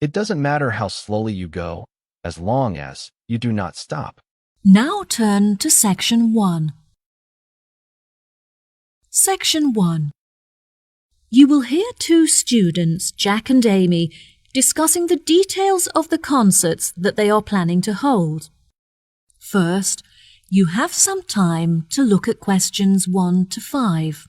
It doesn't matter how slowly you go, as long as you do not stop. Now turn to Section 1. Section 1. You will hear two students, Jack and Amy, discussing the details of the concerts that they are planning to hold. First, you have some time to look at questions 1 to 5.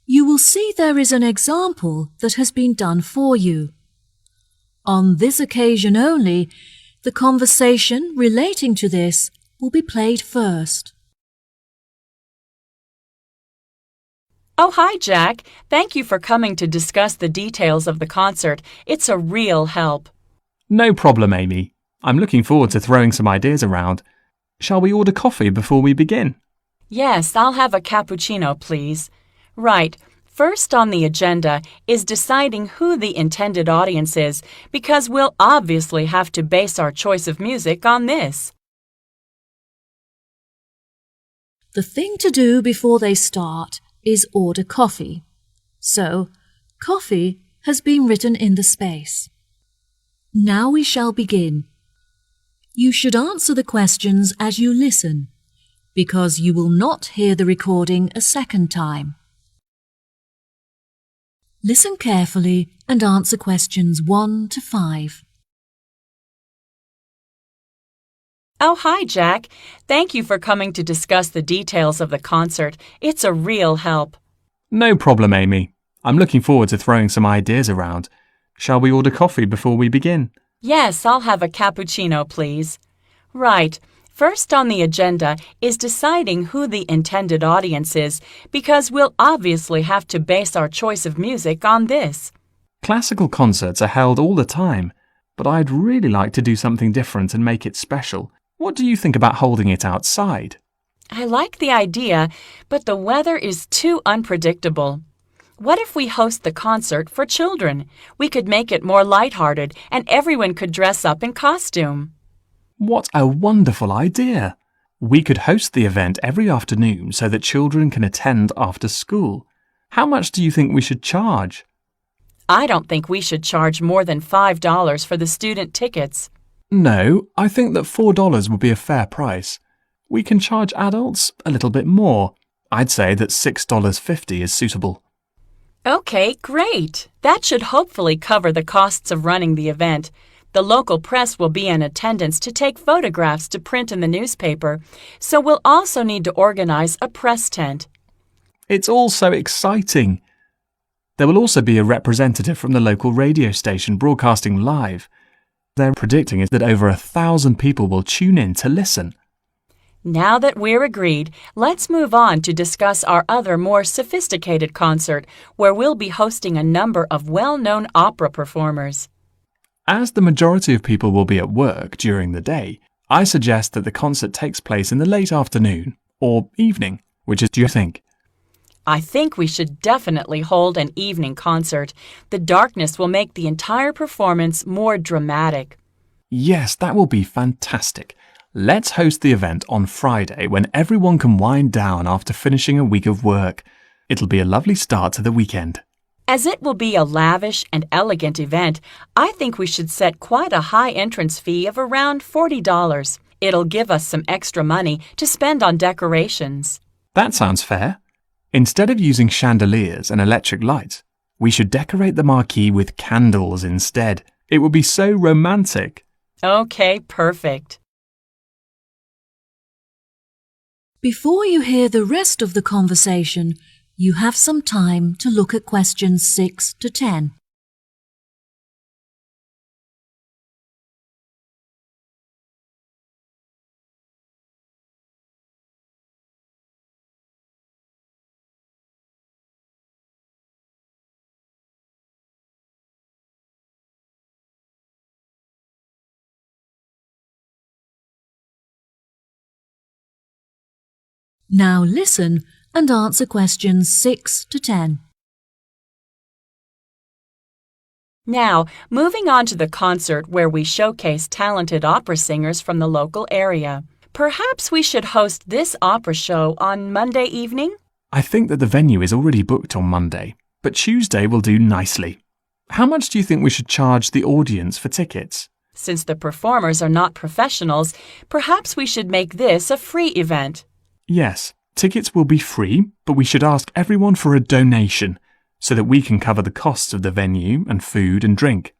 You will see there is an example that has been done for you. On this occasion only, the conversation relating to this will be played first. Oh, hi, Jack. Thank you for coming to discuss the details of the concert. It's a real help. No problem, Amy. I'm looking forward to throwing some ideas around. Shall we order coffee before we begin? Yes, I'll have a cappuccino, please. Right. First on the agenda is deciding who the intended audience is, because we'll obviously have to base our choice of music on this. The thing to do before they start is order coffee. So, coffee has been written in the space. Now we shall begin. You should answer the questions as you listen, because you will not hear the recording a second time. Listen carefully and answer questions 1 to 5. Oh, hi, Jack. Thank you for coming to discuss the details of the concert. It's a real help. No problem, Amy. I'm looking forward to throwing some ideas around. Shall we order coffee before we begin? Yes, I'll have a cappuccino, please. Right. First on the agenda is deciding who the intended audience is, because we'll obviously have to base our choice of music on this. Classical concerts are held all the time, but I'd really like to do something different and make it special. What do you think about holding it outside? I like the idea, but the weather is too unpredictable. What if we host the concert for children? We could make it more lighthearted and everyone could dress up in costume. What a wonderful idea! We could host the event every afternoon so that children can attend after school. How much do you think we should charge? I don't think we should charge more than $5 for the student tickets. No, I think that $4 would be a fair price. We can charge adults a little bit more. I'd say that $6.50 is suitable. Okay, great. That should hopefully cover the costs of running the event. The local press will be in attendance to take photographs to print in the newspaper, so we'll also need to organize a press tent. It's all so exciting. There will also be a representative from the local radio station broadcasting live. They're predicting that over 1,000 people will tune in to listen. Now that we're agreed, let's move on to discuss our other more sophisticated concert, where we'll be hosting a number of well-known opera performers. As the majority of people will be at work during the day, I suggest that the concert takes place in the late afternoon or evening. Which do you think? I think we should definitely hold an evening concert. The darkness will make the entire performance more dramatic. Yes, that will be fantastic. Let's host the event on Friday when everyone can wind down after finishing a week of work. It'll be a lovely start to the weekend. As it will be a lavish and elegant event, I think we should set quite a high entrance fee of around $40. It'll give us some extra money to spend on decorations. That sounds fair. Instead of using chandeliers and electric lights, we should decorate the marquee with candles instead. It would be so romantic. Okay, perfect. Before you hear the rest of the conversation, you have some time to look at questions 6 to 10. Now listen and answer questions 6 to 10. Now, moving on to the concert where we showcase talented opera singers from the local area. Perhaps we should host this opera show on Monday evening? I think that the venue is already booked on Monday, but Tuesday will do nicely. How much do you think we should charge the audience for tickets? Since the performers are not professionals, perhaps we should make this a free event. Yes, tickets will be free, but we should ask everyone for a donation so that we can cover the costs of the venue and food and drink.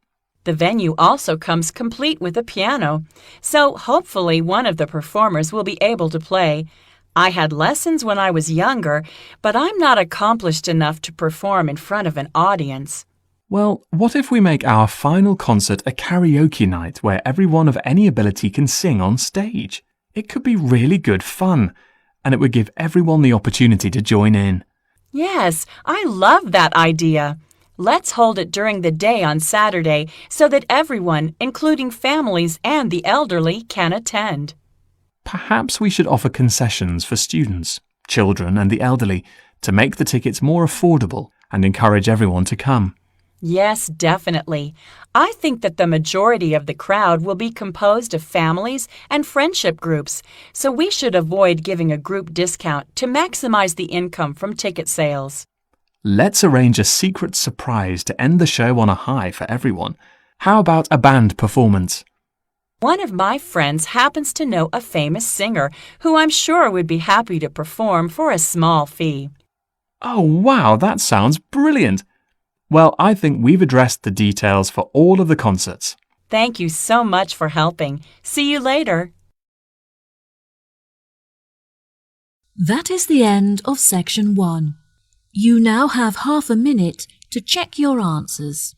The venue also comes complete with a piano, so hopefully one of the performers will be able to play. I had lessons when I was younger, but I'm not accomplished enough to perform in front of an audience. Well, what if we make our final concert a karaoke night where everyone of any ability can sing on stage? It could be really good fun, and it would give everyone the opportunity to join in. Yes, I love that idea. Let's hold it during the day on Saturday so that everyone, including families and the elderly, can attend. Perhaps we should offer concessions for students, children and the elderly to make the tickets more affordable and encourage everyone to come. Yes, definitely. I think that the majority of the crowd will be composed of families and friendship groups, so we should avoid giving a group discount to maximize the income from ticket sales. Let's arrange a secret surprise to end the show on a high for everyone. How about a band performance? One of my friends happens to know a famous singer who I'm sure would be happy to perform for a small fee. Oh, wow, that sounds brilliant! Well, I think we've addressed the details for all of the concerts. Thank you so much for helping. See you later. That is the end of section 1. You now have half a minute to check your answers.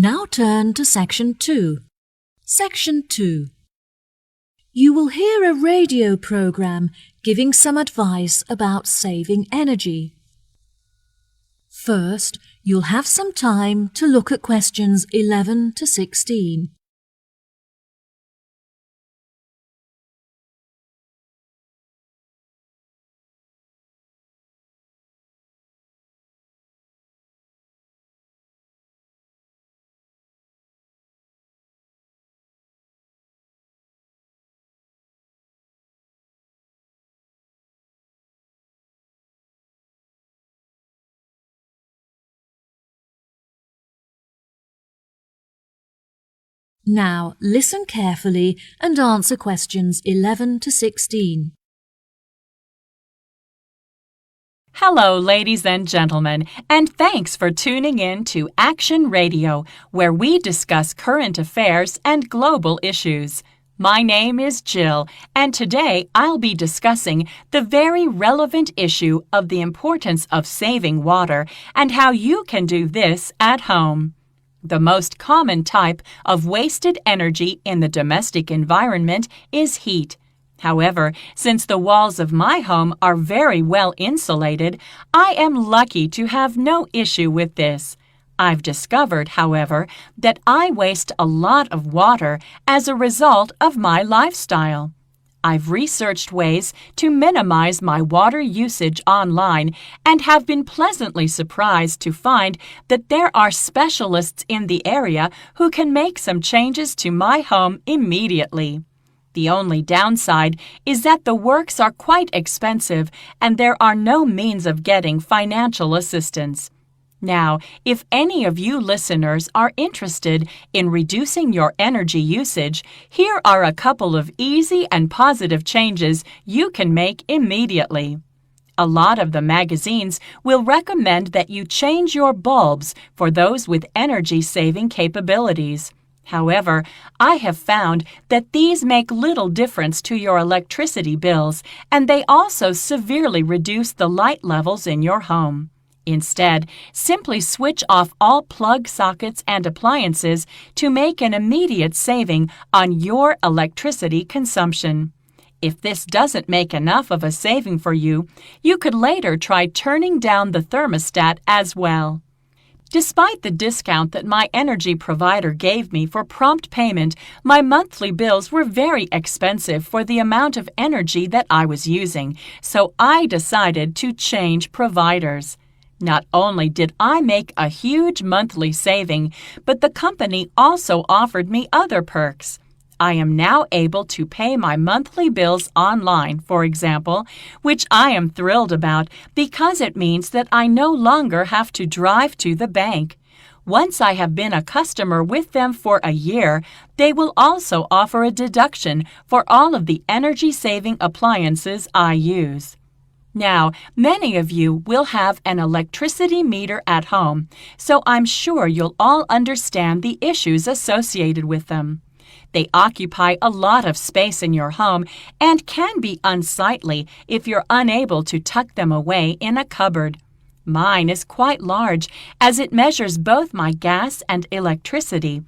Now turn to section 2. Section 2. You will hear a radio program giving some advice about saving energy. First, you'll have some time to look at questions 11 to 16. Now listen carefully and answer questions 11 to 16. Hello, ladies and gentlemen, and thanks for tuning in to Action Radio, where we discuss current affairs and global issues. My name is Jill, and today I'll be discussing the very relevant issue of the importance of saving water and how you can do this at home. The most common type of wasted energy in the domestic environment is heat. However, since the walls of my home are very well insulated, I am lucky to have no issue with this. I've discovered, however, that I waste a lot of water as a result of my lifestyle. I've researched ways to minimize my water usage online and have been pleasantly surprised to find that there are specialists in the area who can make some changes to my home immediately. The only downside is that the works are quite expensive and there are no means of getting financial assistance. Now, if any of you listeners are interested in reducing your energy usage, here are a couple of easy and positive changes you can make immediately. A lot of the magazines will recommend that you change your bulbs for those with energy-saving capabilities. However, I have found that these make little difference to your electricity bills, and they also severely reduce the light levels in your home. Instead, simply switch off all plug sockets and appliances to make an immediate saving on your electricity consumption. If this doesn't make enough of a saving for you, you could later try turning down the thermostat as well. Despite the discount that my energy provider gave me for prompt payment, my monthly bills were very expensive for the amount of energy that I was using, so I decided to change providers. Not only did I make a huge monthly saving, but the company also offered me other perks. I am now able to pay my monthly bills online, for example, which I am thrilled about because it means that I no longer have to drive to the bank. Once I have been a customer with them for a year, they will also offer a deduction for all of the energy-saving appliances I use. Now, many of you will have an electricity meter at home, so I'm sure you'll all understand the issues associated with them. They occupy a lot of space in your home and can be unsightly if you're unable to tuck them away in a cupboard. Mine is quite large as it measures both my gas and electricity,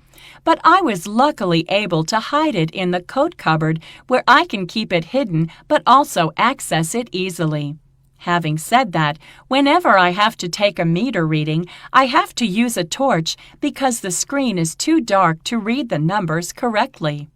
but I was luckily able to hide it in the coat cupboard where I can keep it hidden but also access it easily. Having said that, whenever I have to take a meter reading, I have to use a torch because the screen is too dark to read the numbers correctly.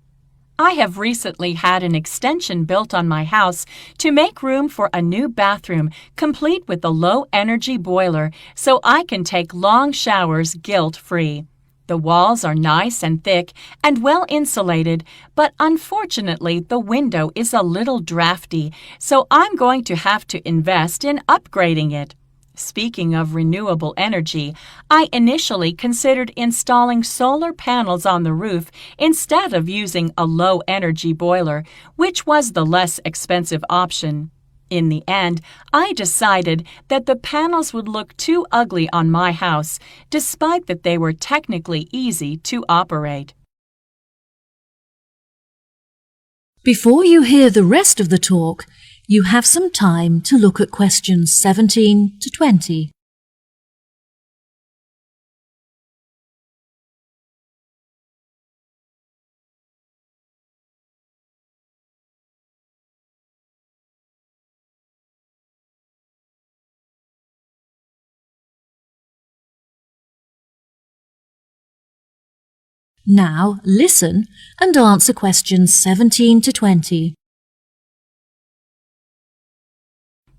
I have recently had an extension built on my house to make room for a new bathroom complete with a low-energy boiler so I can take long showers guilt-free. The walls are nice and thick and well insulated, but unfortunately the window is a little drafty, so I'm going to have to invest in upgrading it. Speaking of renewable energy, I initially considered installing solar panels on the roof instead of using a low-energy boiler, which was the less expensive option. In the end, I decided that the panels would look too ugly on my house, despite that they were technically easy to operate. Before you hear the rest of the talk, you have some time to look at questions 17 to 20. Now listen and answer questions 17 to 20.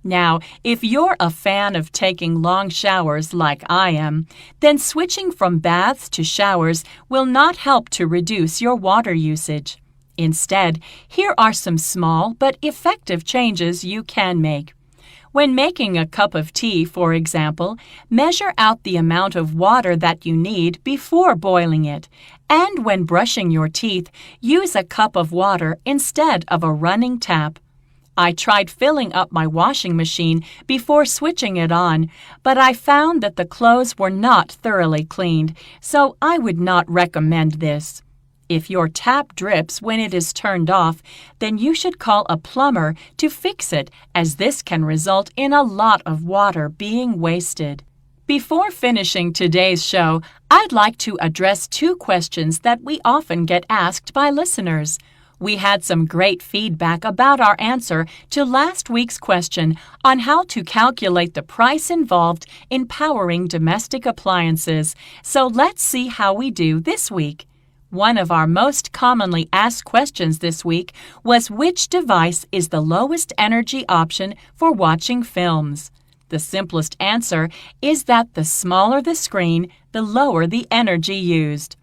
Now, if you're a fan of taking long showers like I am, then switching from baths to showers will not help to reduce your water usage. Instead, here are some small but effective changes you can make. When making a cup of tea, for example, measure out the amount of water that you need before boiling it. And when brushing your teeth, use a cup of water instead of a running tap. I tried filling up my washing machine before switching it on, but I found that the clothes were not thoroughly cleaned, so I would not recommend this. If your tap drips when it is turned off, then you should call a plumber to fix it, as this can result in a lot of water being wasted. Before finishing today's show, I'd like to address two questions that we often get asked by listeners. We had some great feedback about our answer to last week's question on how to calculate the price involved in powering domestic appliances, so let's see how we do this week. One of our most commonly asked questions this week was which device is the lowest energy option for watching films. The simplest answer is that the smaller the screen, the lower the energy used.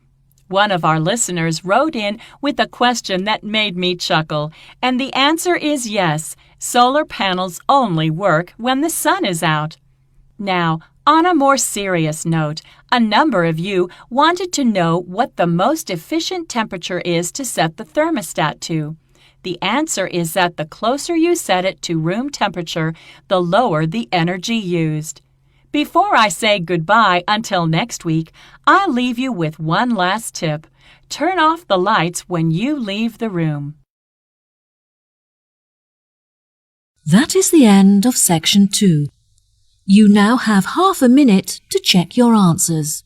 One of our listeners wrote in with a question that made me chuckle, and the answer is yes, solar panels only work when the sun is out. Now, on a more serious note, a number of you wanted to know what the most efficient temperature is to set the thermostat to. The answer is that the closer you set it to room temperature, the lower the energy used. Before I say goodbye until next week, I'll leave you with one last tip. Turn off the lights when you leave the room. That is the end of section 2. You now have half a minute to check your answers.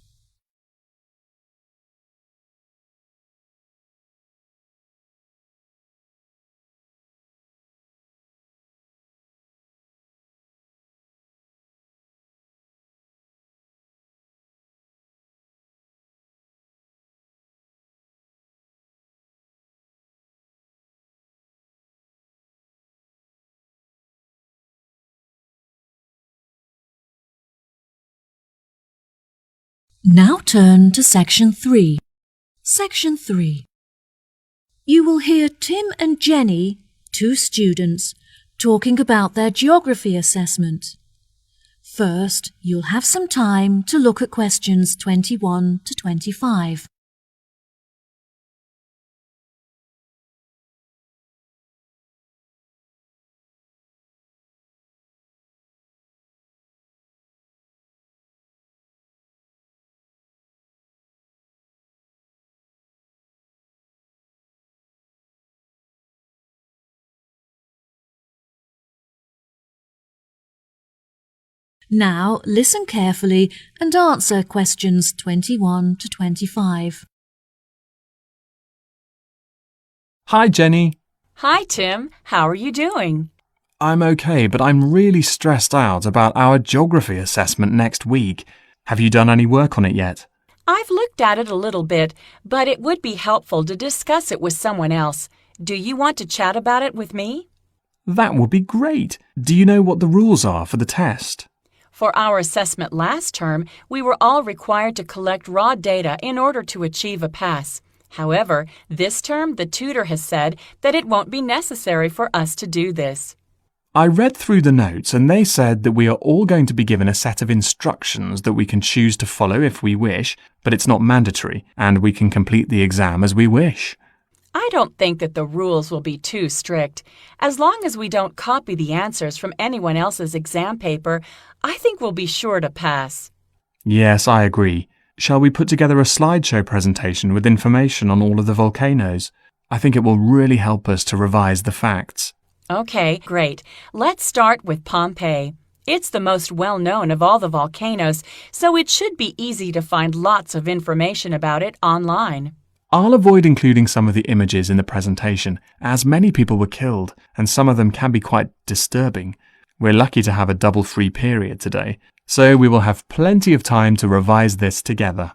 Now turn to section 3. Section 3. You will hear Tim and Jenny, 2 students, talking about their geography assessment. First, you'll have some time to look at questions 21 to 25. Now listen carefully and answer questions 21 to 25. Hi, Jenny. Hi, Tim. How are you doing? I'm okay, but I'm really stressed out about our geography assessment next week. Have you done any work on it yet? I've looked at it a little bit, but it would be helpful to discuss it with someone else. Do you want to chat about it with me? That would be great. Do you know what the rules are for the test? For our assessment last term, we were all required to collect raw data in order to achieve a pass. However, this term the tutor has said that it won't be necessary for us to do this. I read through the notes and they said that we are all going to be given a set of instructions that we can choose to follow if we wish, but it's not mandatory and we can complete the exam as we wish. I don't think that the rules will be too strict. As long as we don't copy the answers from anyone else's exam paper, I think we'll be sure to pass. Yes, I agree. Shall we put together a slideshow presentation with information on all of the volcanoes? I think it will really help us to revise the facts. Okay, great. Let's start with Pompeii. It's the most well-known of all the volcanoes, so it should be easy to find lots of information about it online. I'll avoid including some of the images in the presentation, as many people were killed, and some of them can be quite disturbing. We're lucky to have a double free period today, so we will have plenty of time to revise this together.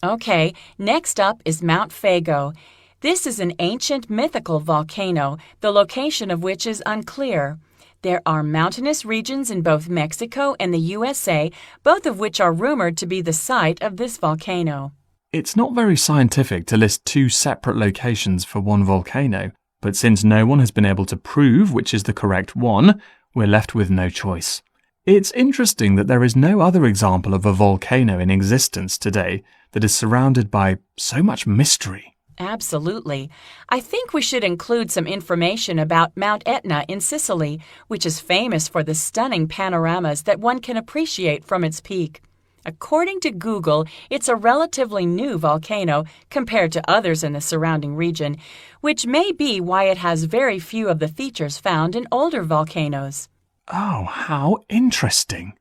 Okay, next up is Mount Fago. This is an ancient mythical volcano, the location of which is unclear. There are mountainous regions in both Mexico and the USA, both of which are rumored to be the site of this volcano. It's not very scientific to list 2 separate locations for one volcano, but since no one has been able to prove which is the correct one, we're left with no choice. It's interesting that there is no other example of a volcano in existence today that is surrounded by so much mystery. Absolutely. I think we should include some information about Mount Etna in Sicily, which is famous for the stunning panoramas that one can appreciate from its peak. According to Google, it's a relatively new volcano compared to others in the surrounding region, which may be why it has very few of the features found in older volcanoes. Oh, how interesting.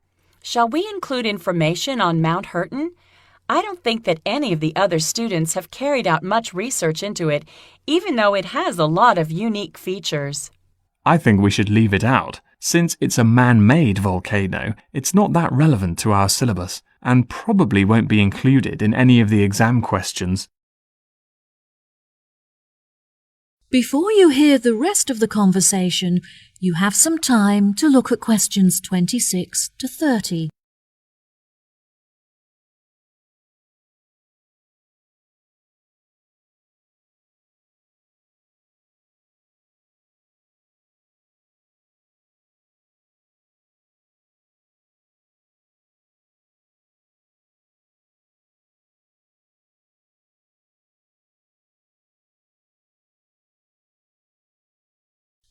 Shall we include information on Mount Hurton? I don't think that any of the other students have carried out much research into it, even though it has a lot of unique features. I think we should leave it out. Since it's a man-made volcano, it's not that relevant to our syllabus, and probably won't be included in any of the exam questions. Before you hear the rest of the conversation, you have some time to look at questions 26 to 30.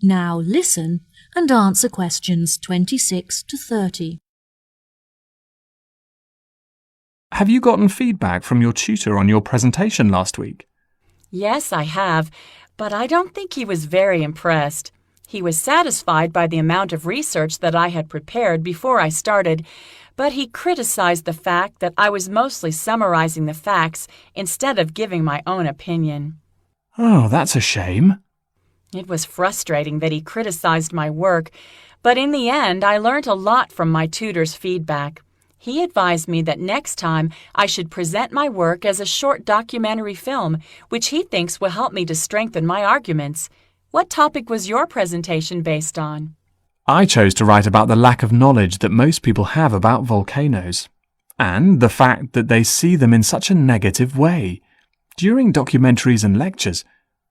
Now listen and answer questions 26 to 30. have you gotten feedback from your tutor on your presentation last week? Yes, I have, but I don't think he was very impressed. He was satisfied by the amount of research that I had prepared before I started, but he criticized the fact that I was mostly summarizing the facts instead of giving my own opinion. Oh, that's a shame. It was frustrating that he criticized my work, but in the end I learned a lot from my tutor's feedback. He advised me that next time I should present my work as a short documentary film, which he thinks will help me to strengthen my arguments. What topic was your presentation based on? I chose to write about the lack of knowledge that most people have about volcanoes, and the fact that they see them in such a negative way. During documentaries and lectures,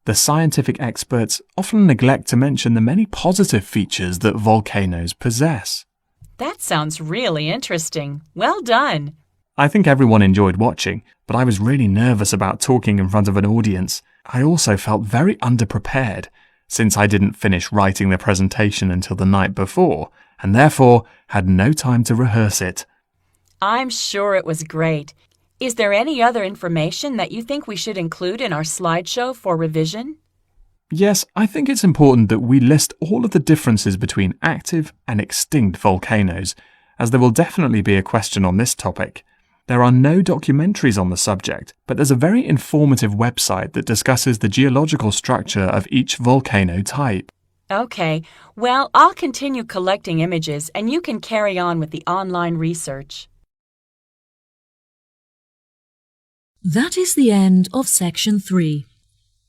the scientific experts often neglect to mention the many positive features that volcanoes possess. That sounds really interesting. Well done. I think everyone enjoyed watching, but I was really nervous about talking in front of an audience. I also felt very underprepared, since I didn't finish writing the presentation until the night before, and therefore had no time to rehearse it. I'm sure it was great. Is there any other information that you think we should include in our slideshow for revision? Yes, I think it's important that we list all of the differences between active and extinct volcanoes, as there will definitely be a question on this topic. There are no documentaries on the subject, but there's a very informative website that discusses the geological structure of each volcano type. Okay, well, I'll continue collecting images and you can carry on with the online research. That is the end of section 3.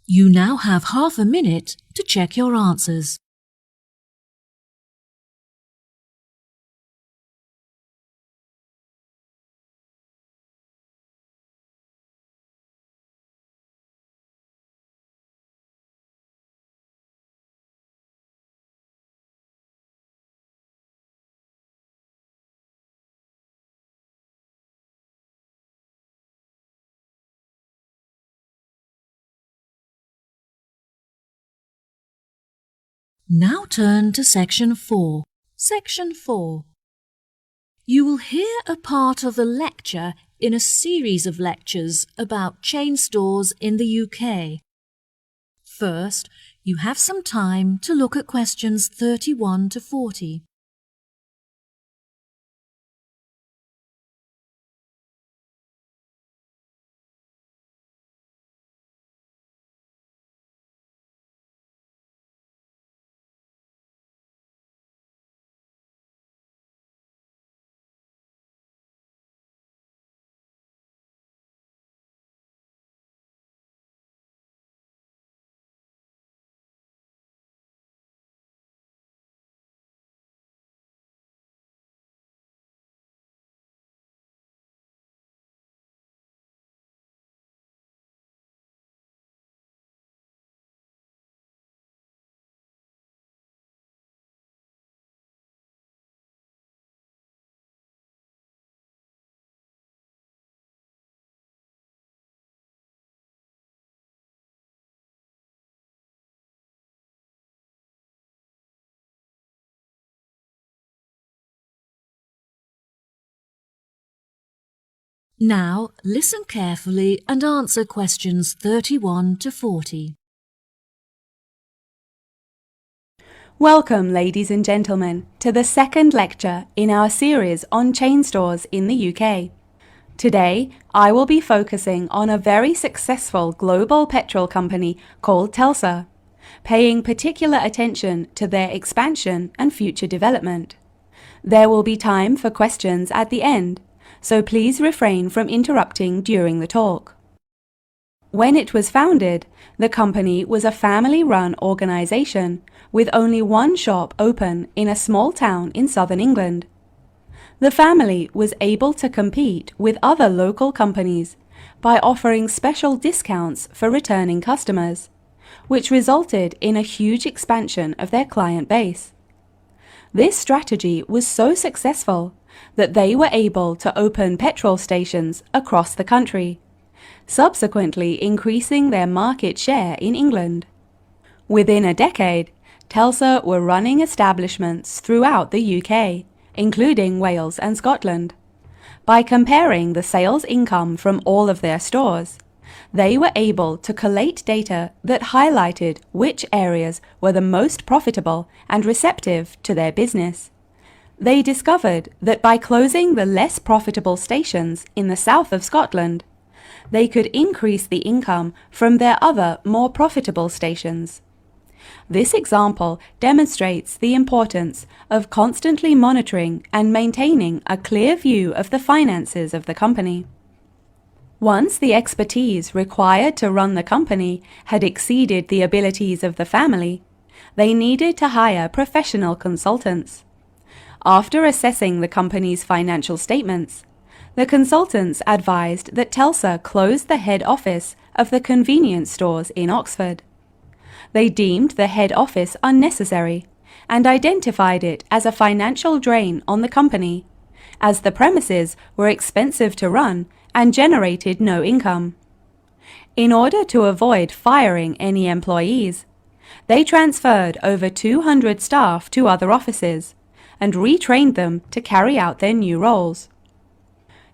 You now have half a minute to check your answers. Now turn to section 4. Section 4. You will hear a part of the lecture in a series of lectures about chain stores in the UK. First, you have some time to look at questions 31 to 40. Now listen carefully and answer questions 31 to 40. Welcome, ladies and gentlemen, to the second lecture in our series on chain stores in the UK. Today, I will be focusing on a very successful global petrol company called Telsa, paying particular attention to their expansion and future development. There will be time for questions at the end, so please refrain from interrupting during the talk. When it was founded, the company was a family-run organisation with only one shop open in a small town in southern England. The family was able to compete with other local companies by offering special discounts for returning customers, which resulted in a huge expansion of their client base. This strategy was so successful that they were able to open petrol stations across the country, subsequently increasing their market share in England. Within a decade, Telsa were running establishments throughout the UK, including Wales and Scotland. By comparing the sales income from all of their stores, they were able to collate data that highlighted which areas were the most profitable and receptive to their business. They discovered that by closing the less profitable stations in the south of Scotland, they could increase the income from their other more profitable stations. This example demonstrates the importance of constantly monitoring and maintaining a clear view of the finances of the company. Once the expertise required to run the company had exceeded the abilities of the family, they needed to hire professional consultants. After assessing the company's financial statements, the consultants advised that Telstra close the head office of the convenience stores in Oxford. They deemed the head office unnecessary and identified it as a financial drain on the company, as the premises were expensive to run and generated no income. In order to avoid firing any employees, they transferred over 200 staff to other offices and retrained them to carry out their new roles.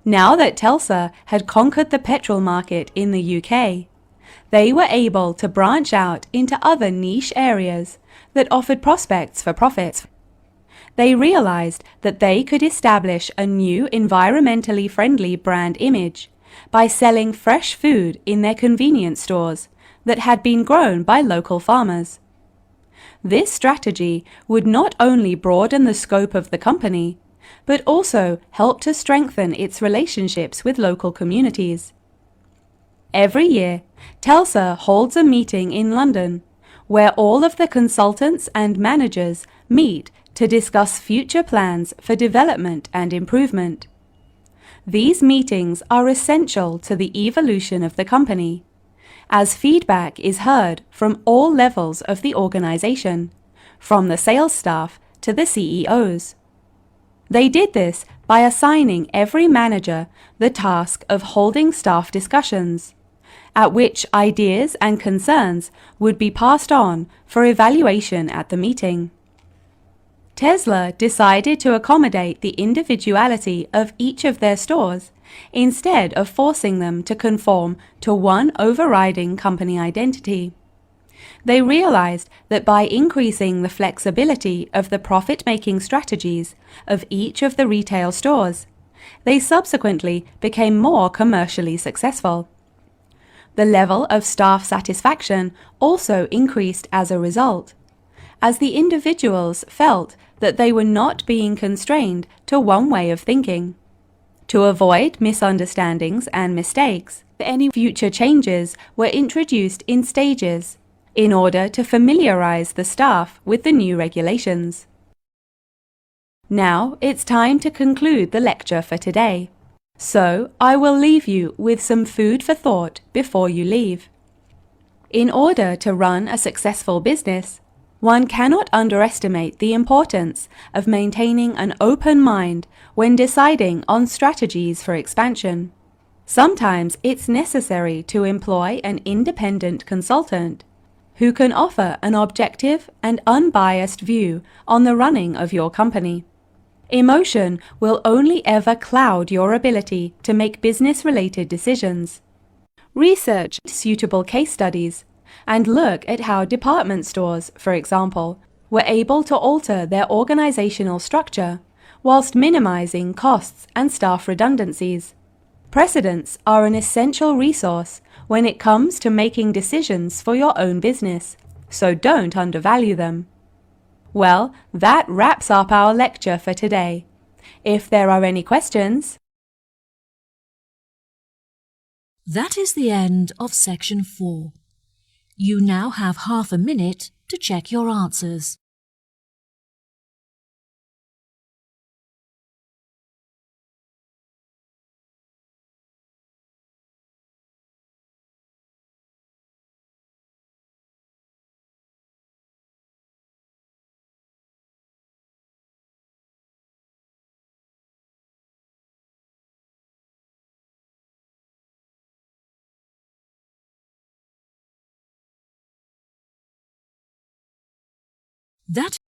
Now that Telstra had conquered the petrol market in the UK, they were able to branch out into other niche areas that offered prospects for profits. They realized that they could establish a new environmentally friendly brand image by selling fresh food in their convenience stores that had been grown by local farmers. This strategy would not only broaden the scope of the company, but also help to strengthen its relationships with local communities. Every year, Telstra holds a meeting in London where all of the consultants and managers meet to discuss future plans for development and improvement. These meetings are essential to the evolution of the company, as feedback is heard from all levels of the organization, from the sales staff to the CEOs. They did this by assigning every manager the task of holding staff discussions, at which ideas and concerns would be passed on for evaluation at the meeting. Tesla decided to accommodate the individuality of each of their stores instead of forcing them to conform to one overriding company identity. They realized that by increasing the flexibility of the profit-making strategies of each of the retail stores, they subsequently became more commercially successful. The level of staff satisfaction also increased as a result, as the individuals felt that they were not being constrained to one way of thinking. To avoid misunderstandings and mistakes, any future changes were introduced in stages in order to familiarize the staff with the new regulations. Now it's time to conclude the lecture for today. So I will leave you with some food for thought before you leave. In order to run a successful business, one cannot underestimate the importance of maintaining an open mind when deciding on strategies for expansion. Sometimes it's necessary to employ an independent consultant who can offer an objective and unbiased view on the running of your company. Emotion will only ever cloud your ability to make business-related decisions. Research suitable case studies and look at how department stores, for example, were able to alter their organizational structure whilst minimizing costs and staff redundancies. Precedents are an essential resource when it comes to making decisions for your own business, so don't undervalue them. Well, that wraps up our lecture for today. If there are any questions, That is the end of section 4. You now have half a minute to check your answers. That